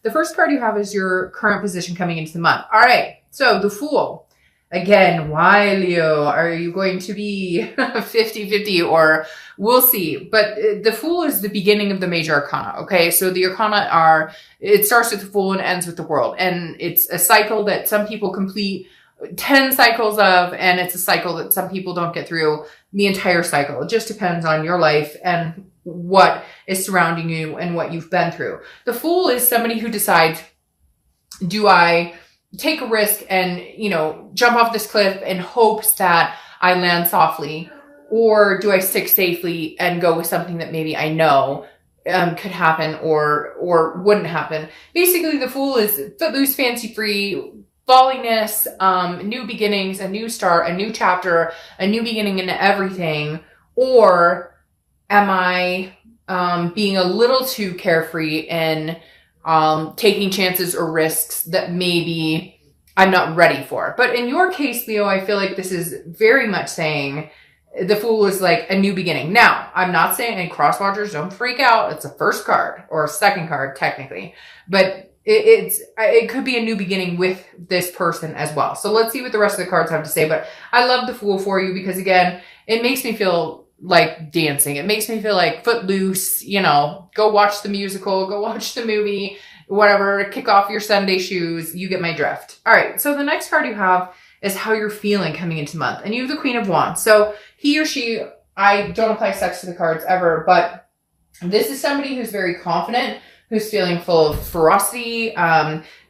The first card you have is your current position coming into the month. All right. So the Fool. Again, why, Leo? Are you going to be 50-50 or we'll see? But the Fool is the beginning of the major arcana, okay? So the arcana it starts with the Fool and ends with the World. And it's a cycle that some people complete 10 cycles of, and it's a cycle that some people don't get through the entire cycle. It just depends on your life and what is surrounding you and what you've been through. The Fool is somebody who decides, do I take a risk and, jump off this cliff in hopes that I land softly? Or do I stick safely and go with something that maybe I know could happen or wouldn't happen? Basically, the Fool is footloose, fancy-free, balliness, new beginnings, a new start, a new chapter, a new beginning in everything. Or am I being a little too carefree and taking chances or risks that maybe I'm not ready for? But in your case, Leo, I feel like this is very much saying the Fool is like a new beginning. Now, I'm not saying, and cross-watchers, don't freak out. It's a first card or a second card, technically. But it could be a new beginning with this person as well. So let's see what the rest of the cards have to say. But I love the Fool for you because, again, it makes me feel like dancing. It makes me feel like footloose, go watch the musical, go watch the movie, whatever, kick off your Sunday shoes. You get my drift. All right. So the next card you have is how you're feeling coming into the month. And you have the Queen of Wands. So he or she, I don't apply sex to the cards ever, but this is somebody who's very confident, who's feeling full of ferocity,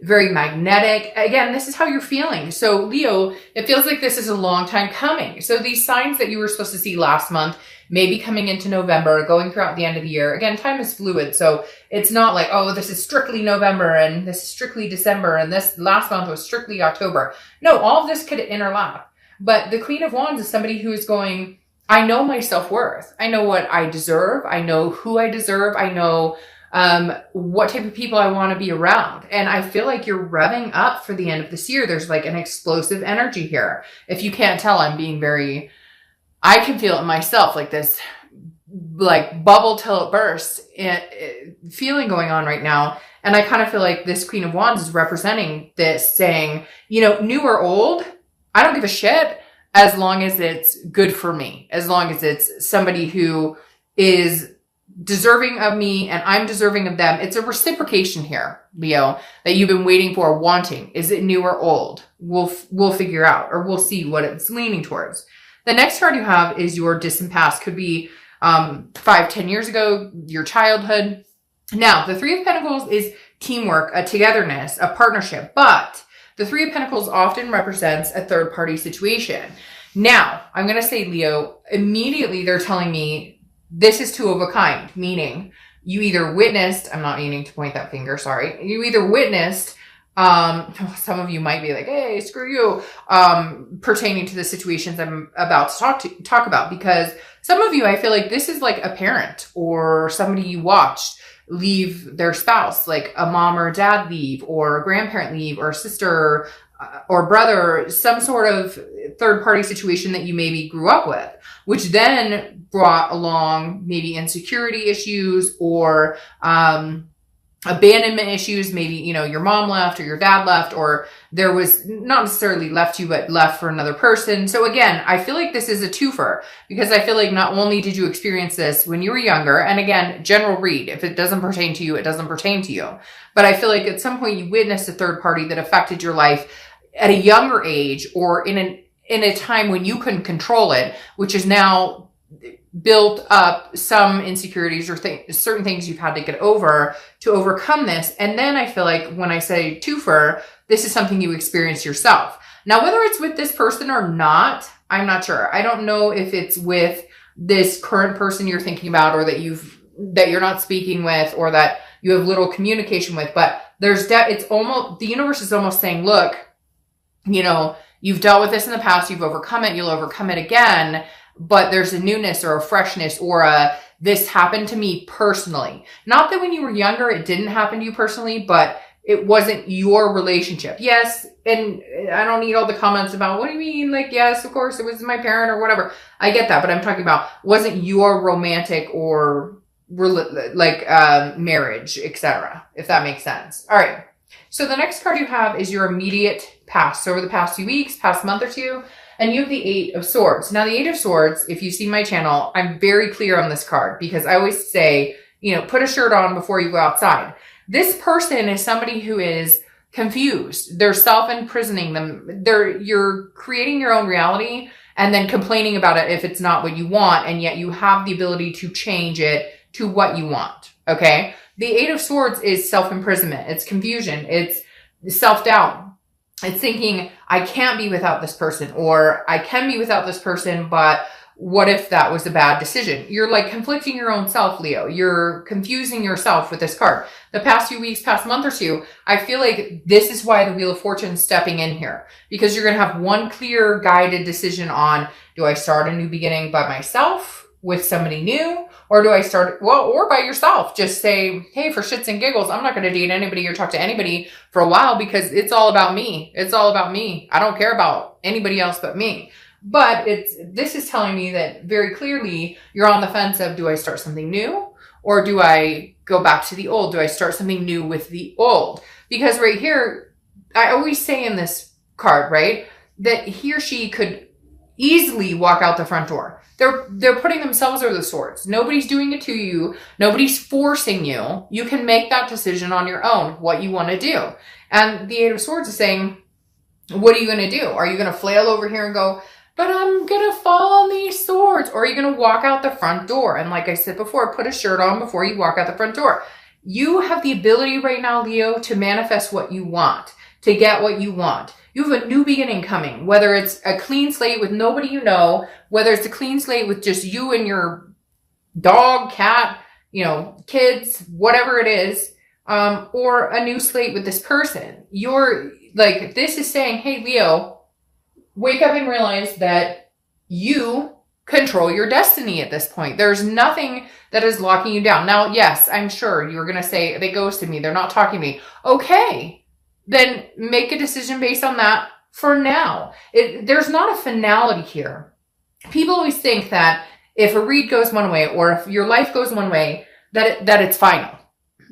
very magnetic. Again, this is how you're feeling. So Leo, it feels like this is a long time coming. So these signs that you were supposed to see last month, maybe coming into November, going throughout the end of the year. Again, time is fluid. So it's not like, oh, this is strictly November and this is strictly December and this last month was strictly October. No, all of this could interlap. But the Queen of Wands is somebody who is going, I know my self-worth. I know what I deserve. I know who I deserve. I know what type of people I want to be around. And I feel like you're revving up for the end of this year. There's like an explosive energy here. If you can't tell, I'm being I can feel it myself, like this, like bubble till it bursts feeling going on right now. And I kind of feel like this Queen of Wands is representing this, saying, new or old, I don't give a shit as long as it's good for me, as long as it's somebody who is deserving of me and I'm deserving of them. It's a reciprocation here, Leo, that you've been waiting for, wanting. Is it new or old? We'll figure out, or we'll see what it's leaning towards. The next card you have is your distant past. Could be 5-10 years ago, your childhood. Now, the Three of Pentacles is teamwork, a togetherness, a partnership, but the Three of Pentacles often represents a third-party situation. Now, I'm going to say, Leo, immediately they're telling me this is two of a kind, meaning you either witnessed, I'm not meaning to point that finger, sorry. You either witnessed, some of you might be like, hey, screw you, pertaining to the situations I'm about to talk about, because some of you, I feel like this is like a parent or somebody you watched leave their spouse, like a mom or a dad leave, or a grandparent leave, or a sister or brother, some sort of third-party situation that you maybe grew up with, which then brought along maybe insecurity issues or abandonment issues. Maybe, your mom left or your dad left, or there was not necessarily left you, but left for another person. So again, I feel like this is a twofer, because I feel like not only did you experience this when you were younger, and again, general read, if it doesn't pertain to you, it doesn't pertain to you. But I feel like at some point you witnessed a third party that affected your life at a younger age, or in a time when you couldn't control it, which is now built up some insecurities or certain things you've had to get over to overcome this. And then I feel like when I say twofer, this is something you experience yourself. Now, whether it's with this person or not, I'm not sure. I don't know if it's with this current person you're thinking about, or that you're not speaking with, or that you have little communication with, but it's almost, the universe is almost saying, look, you've dealt with this in the past, you've overcome it, you'll overcome it again, but there's a newness or a freshness or this happened to me personally. Not that when you were younger, it didn't happen to you personally, but it wasn't your relationship. Yes, and I don't need all the comments about, what do you mean? Like, yes, of course, it was my parent or whatever. I get that, but I'm talking about, wasn't your romantic or marriage, etc., if that makes sense. All right. So the next card you have is your immediate past. So over the past few weeks, past month or two, and you have the Eight of Swords. Now the Eight of Swords, if you see my channel, I'm very clear on this card because I always say, put a shirt on before you go outside. This person is somebody who is confused. They're self-imprisoning them. You're creating your own reality and then complaining about it if it's not what you want, and yet you have the ability to change it to what you want, okay? The Eight of Swords is self-imprisonment. It's confusion. It's self-doubt. It's thinking, I can't be without this person, or I can be without this person, but what if that was a bad decision? You're like conflicting your own self, Leo. You're confusing yourself with this card. The past few weeks, past month or two, I feel like this is why the Wheel of Fortune is stepping in here, because you're going to have one clear guided decision on, do I start a new beginning by myself with somebody new? Or do I start, or by yourself? Just say, hey, for shits and giggles, I'm not going to date anybody or talk to anybody for a while because it's all about me. It's all about me. I don't care about anybody else but me. But this is telling me that very clearly you're on the fence of, do I start something new? Or do I go back to the old? Do I start something new with the old? Because right here, I always say in this card, right, that he or she could easily walk out the front door. They're putting themselves over the swords. Nobody's doing it to you. Nobody's forcing you. You can make that decision on your own, what you want to do. And the Eight of Swords is saying, what are you going to do? Are you going to flail over here and go, but I'm going to fall on these swords? Or are you going to walk out the front door? And like I said before, put a shirt on before you walk out the front door. You have the ability right now, Leo, to manifest what you want, to get what you want. You have a new beginning coming, whether it's a clean slate with nobody you know, whether it's a clean slate with just you and your dog, cat, kids, whatever it is, or a new slate with this person. This is saying, hey, Leo, wake up and realize that you control your destiny at this point. There's nothing that is locking you down. Now, yes, I'm sure you're going to say, they ghosted me. They're not talking to me. Okay. Then make a decision based on that for now. There's not a finality here. People always think that if a read goes one way or if your life goes one way, that it's final,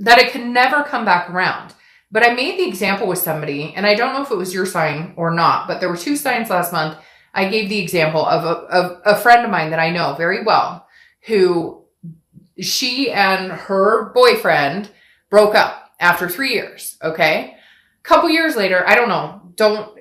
that it can never come back around. But I made the example with somebody, and I don't know if it was your sign or not, but there were two signs last month. I gave the example of a friend of mine that I know very well, who she and her boyfriend broke up after 3 years, okay? Couple years later, I don't know,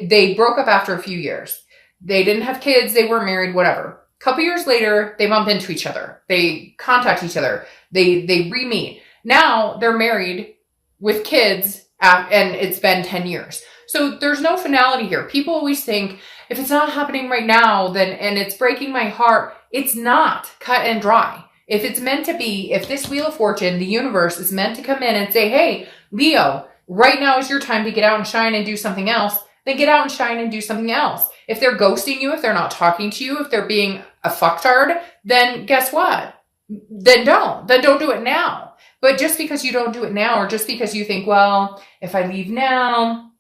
they broke up after a few years. They didn't have kids. They weren't married, whatever. Couple years later, they bump into each other. They contact each other. They re-meet. Now they're married with kids and it's been 10 years. So there's no finality here. People always think if it's not happening right now, and it's breaking my heart, it's not cut and dry. If it's meant to be, if this Wheel of Fortune, the universe is meant to come in and say, hey, Leo, right now is your time to get out and shine and do something else, then get out and shine and do something else. If they're ghosting you, if they're not talking to you, if they're being a fucktard, then guess what? Then don't do it now. But just because you don't do it now, or just because you think, well, if I leave now,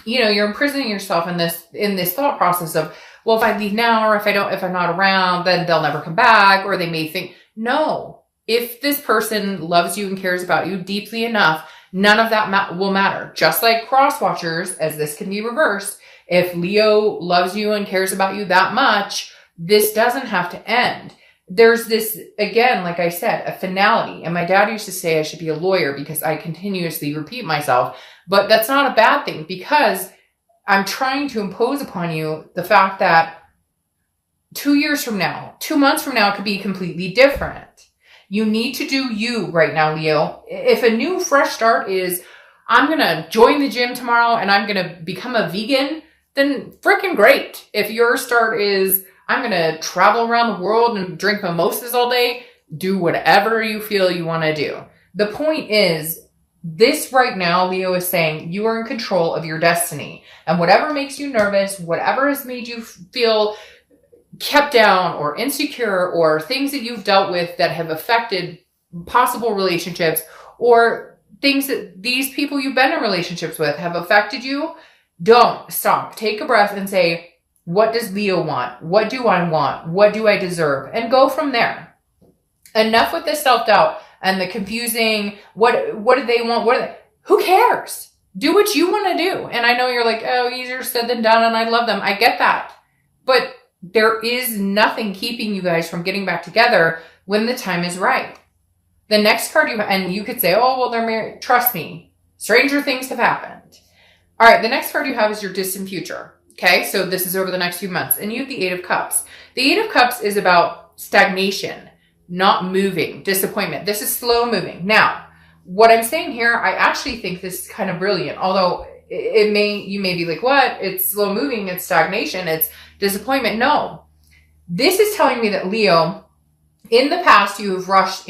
you're imprisoning yourself in this thought process of, well, if I leave now, or if I'm not around, then they'll never come back, or they may think, no, if this person loves you and cares about you deeply enough, none of that will matter. Just like cross watchers, as this can be reversed, if Leo loves you and cares about you that much, this doesn't have to end. There's this, again, like I said, a finality. And my dad used to say I should be a lawyer because I continuously repeat myself. But that's not a bad thing, because I'm trying to impose upon you the fact that 2 years from now, 2 months from now, it could be completely different. You need to do you right now, Leo. If a new fresh start is, I'm going to join the gym tomorrow and I'm going to become a vegan, then freaking great. If your start is, I'm going to travel around the world and drink mimosas all day, do whatever you feel you want to do. The point is, this right now, Leo is saying you are in control of your destiny. And whatever makes you nervous, whatever has made you feel kept down or insecure, or things that you've dealt with that have affected possible relationships, or things that these people you've been in relationships with have affected you, don't stop. Take a breath and say, what does Leo want? What do I want? What do I deserve? And go from there. Enough with the self-doubt and the confusing, what do they want? Who cares? Do what you want to do. And I know you're like, oh, easier said than done, and I love them. I get that. But there is nothing keeping you guys from getting back together when the time is right. The next card and you could say, oh, well, they're married. Trust me, stranger things have happened. All right, the next card you have is your distant future. Okay, so this is over the next few months. And you have the Eight of Cups. The Eight of Cups is about stagnation, not moving, disappointment. This is slow moving. Now, what I'm saying here, I actually think this is kind of brilliant. Although you may be like, what? It's slow moving, it's stagnation, it's disappointment. No, this is telling me that Leo, in the past, you have rushed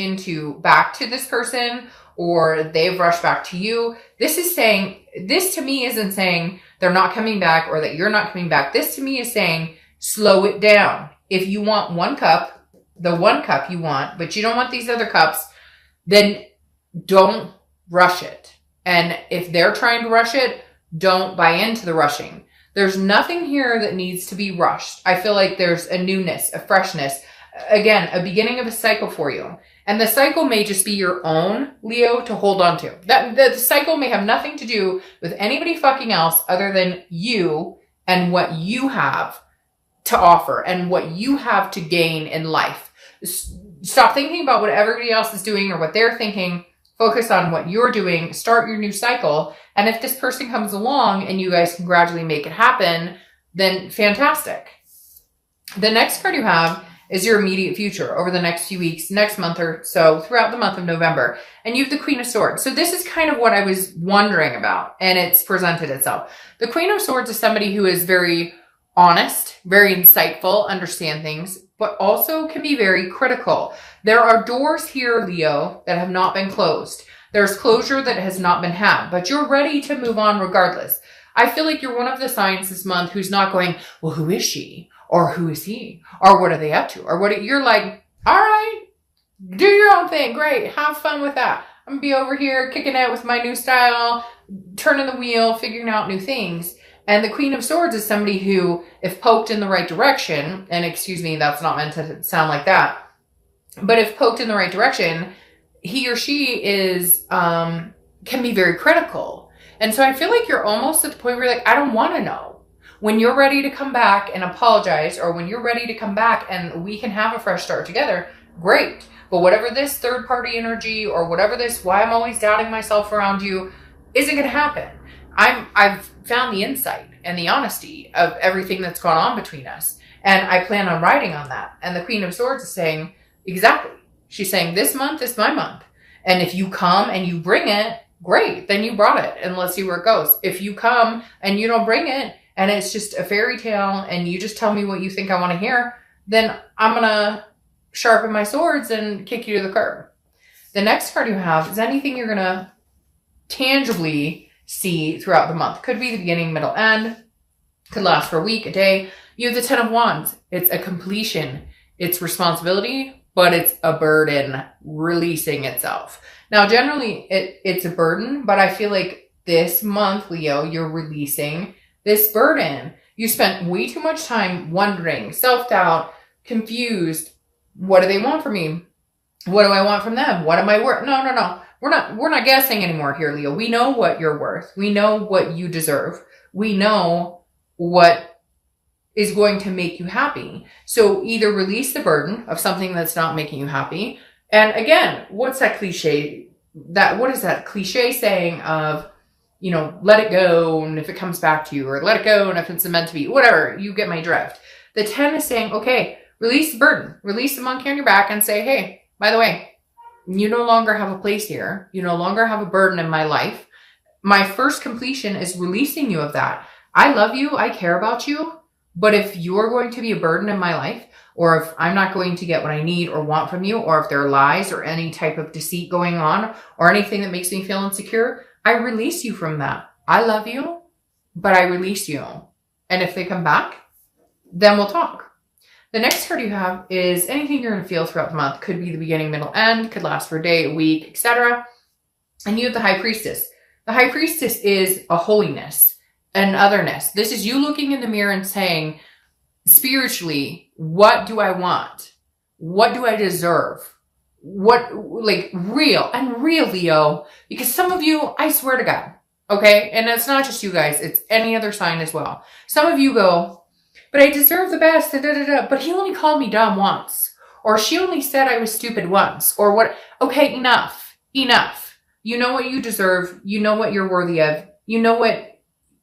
back to this person, or they've rushed back to you. This to me isn't saying they're not coming back or that you're not coming back. This to me is saying, slow it down. If you want one cup, the one cup you want, but you don't want these other cups, then don't rush it. And if they're trying to rush it, don't buy into the rushing. There's nothing here that needs to be rushed. I feel like there's a newness, a freshness, again, a beginning of a cycle for you. And the cycle may just be your own, Leo, to hold on to. The cycle may have nothing to do with anybody fucking else other than you and what you have to offer and what you have to gain in life. Stop thinking about what everybody else is doing or what they're thinking. Focus on what you're doing. Start your new cycle. And if this person comes along and you guys can gradually make it happen, then fantastic. The next card you have is your immediate future over the next few weeks, next month or so, throughout the month of November. And you have the Queen of Swords. So this is kind of what I was wondering about, and it's presented itself. The Queen of Swords is somebody who is very honest, very insightful, understand things, but also can be very critical. There are doors here, Leo, that have not been closed. There's closure that has not been had, but you're ready to move on regardless. I feel like you're one of the signs this month who's not going, well, who is she? Or who is he? Or what are they up to? Or you're like, all right, do your own thing. Great. Have fun with that. I'm going to be over here kicking out with my new style, turning the wheel, figuring out new things. And the Queen of Swords is somebody who, if poked in the right direction, and excuse me, that's not meant to sound like that, but if poked in the right direction, he or she is, can be very critical. And so I feel like you're almost at the point where you're like, I don't want to know. When you're ready to come back and apologize, or when you're ready to come back and we can have a fresh start together, great. But whatever this third party energy or whatever this, why I'm always doubting myself around you, isn't going to happen. I've found the insight and the honesty of everything that's gone on between us. And I plan on writing on that. And the Queen of Swords is saying, exactly. She's saying, this month is my month. And if you come and you bring it, great. Then you brought it, and let's see where it goes. If you come and you don't bring it, and it's just a fairy tale, and you just tell me what you think I want to hear, then I'm going to sharpen my swords and kick you to the curb. The next card you have is anything you're going to tangibly see throughout the month. Could be the beginning, middle, end. Could last for a week, a day. You have the Ten of Wands. It's a completion. It's responsibility, but it's a burden releasing itself. Now, generally, it's a burden, but I feel like this month, Leo, you're releasing this burden. You spent way too much time wondering, self-doubt, confused. What do they want from me? What do I want from them? What am I worth? No. We're not guessing anymore here, Leo. We know what you're worth. We know what you deserve. We know what is going to make you happy. So either release the burden of something that's not making you happy. And again, what's that cliche? What is that cliche saying of, let it go, and if it comes back to you, or let it go, and if it's meant to be, whatever, you get my drift. The 10 is saying, okay, release the burden, release the monkey on your back and say, hey, by the way, you no longer have a place here. You no longer have a burden in my life. My first completion is releasing you of that. I love you. I care about you. But if you're going to be a burden in my life, or if I'm not going to get what I need or want from you, or if there are lies or any type of deceit going on, or anything that makes me feel insecure, I release you from that. I love you, but I release you. And if they come back, then we'll talk. The next card you have is anything you're going to feel throughout the month. Could be the beginning, middle, end. Could last for a day, a week, etc. And you have the High Priestess. The High Priestess is a holiness, an otherness. This is you looking in the mirror and saying, spiritually, what do I want? What do I deserve? like real Leo, because some of you, I swear to God, okay? And it's not just you guys, it's any other sign as well. Some of you go, but I deserve the best, but he only called me dumb once. Or she only said I was stupid once. Or what? Okay, enough. You know what you deserve. You know what you're worthy of. You know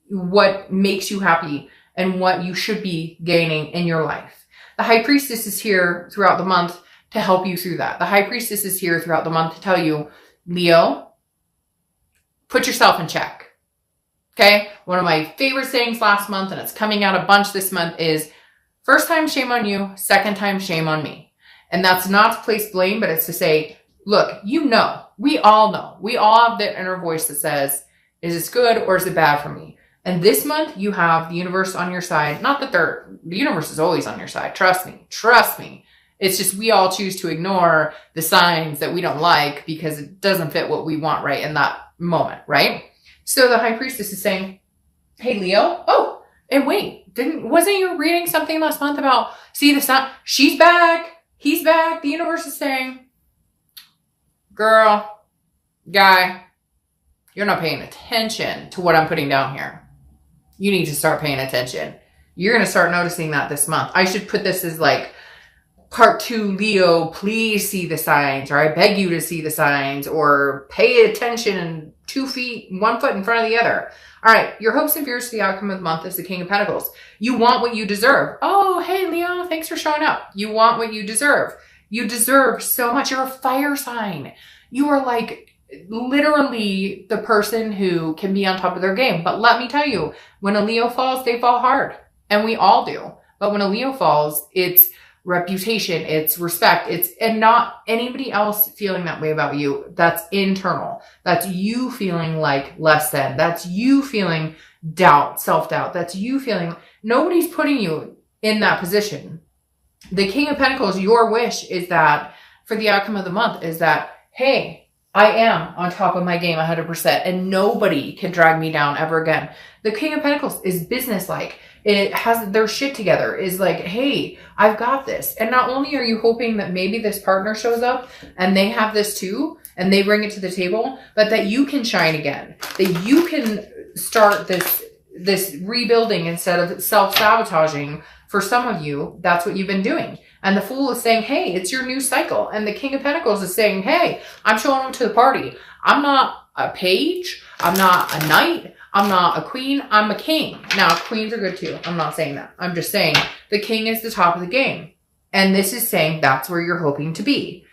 what makes you happy and what you should be gaining in your life. The High Priestess is here throughout the month to help you through that. The High Priestess is here throughout the month to tell you, Leo, put yourself in check. Okay? One of my favorite sayings last month, and it's coming out a bunch this month, is first time, shame on you. Second time, shame on me. And that's not to place blame, but it's to say, look, you know, we all have that inner voice that says, is this good or is it bad for me? And this month you have the universe on your side. Not that the universe is always on your side. Trust me. It's just we all choose to ignore the signs that we don't like because it doesn't fit what we want right in that moment, right? So the High Priestess is saying, hey, Leo. Oh, and wait, wasn't you reading something last month about, see the sun? She's back. He's back. The universe is saying, girl, guy, you're not paying attention to what I'm putting down here. You need to start paying attention. You're going to start noticing that this month. I should put this as like part 2, Leo, please see the signs, or I beg you to see the signs, or pay attention 2 feet, 1 foot in front of the other. All right. Your hopes and fears for the outcome of the month is the King of Pentacles. You want what you deserve. Oh, hey, Leo, thanks for showing up. You want what you deserve. You deserve so much. You're a fire sign. You are like literally the person who can be on top of their game. But let me tell you, when a Leo falls, they fall hard. And we all do. But when a Leo falls, it's reputation, it's respect, and not anybody else feeling that way about you. That's internal. That's you feeling like less than. That's you feeling doubt, self-doubt. That's you feeling nobody's putting you in that position. The King of Pentacles, your wish is that for the outcome of the month is that, hey, I am on top of my game 100% and nobody can drag me down ever again. The King of Pentacles is businesslike. It has their shit together, is like, hey, I've got this. And not only are you hoping that maybe this partner shows up and they have this too, and they bring it to the table, but that you can shine again, that you can start this rebuilding instead of self-sabotaging. For some of you, that's what you've been doing. And the Fool is saying, hey, it's your new cycle. And the King of Pentacles is saying, hey, I'm showing up to the party. I'm not a page. I'm not a knight. I'm not a queen. I'm a king. Now, queens are good too. I'm not saying that. I'm just saying the king is the top of the game. And this is saying that's where you're hoping to be.